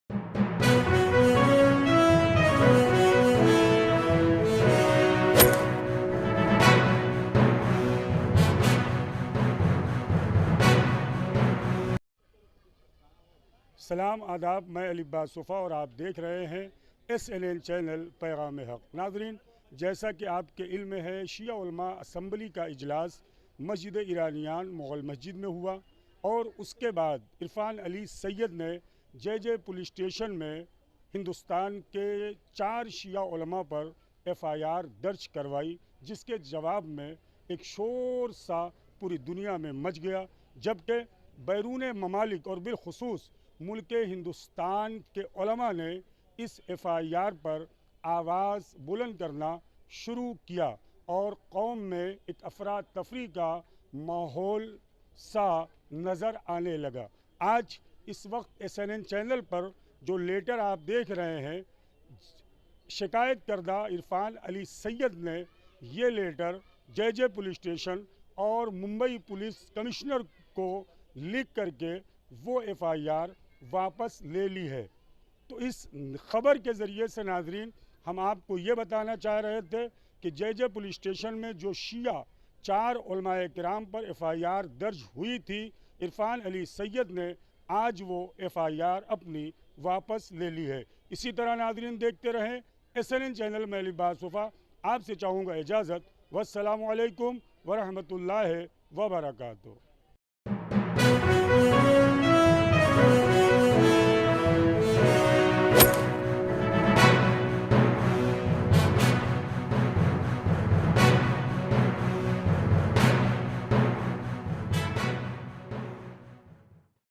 سلام آداب، میں علی عباس صفا اور آپ دیکھ رہے ہیں SNN چینل پیغام حق۔ ناظرین، جیسا کہ آپ کے علم ہے، شیعہ علماء اسمبلی کا اجلاس مسجد ایرانیان مغل مسجد میں ہوا اور اس کے بعد عرفان علی سید نے JJ پولیس اسٹیشن میں ہندوستان کے 4 شیعہ علماء پر FIR درج کروائی، جس کے جواب میں ایک شور سا پوری دنیا میں مچ گیا، جبکہ بیرون ممالک اور بالخصوص ملک ہندوستان کے علماء نے اس FIR پر آواز بلند کرنا شروع کیا اور قوم میں ایک افراتفری کا ماحول سا نظر آنے لگا۔ آج اس وقت SNN چینل پر جو لیٹر آپ دیکھ رہے ہیں، شکایت کردہ عرفان علی سید نے یہ لیٹر JJ پولیس اسٹیشن اور ممبئی پولیس کمشنر کو لکھ کر کے وہ FIR واپس لے لی ہے۔ تو اس خبر کے ذریعے سے ناظرین ہم آپ کو یہ بتانا چاہ رہے تھے کہ JJ پولیس اسٹیشن میں جو شیعہ 4 علماء کرام پر FIR درج ہوئی تھی، عرفان علی سید نے آج وہ FIR اپنی واپس لے لی ہے۔ اسی طرح ناظرین دیکھتے رہیں SNN چینل میں علی عباس صفا آپ سے چاہوں گا اجازت، والسلام علیکم ورحمۃ اللہ وبرکاتہ۔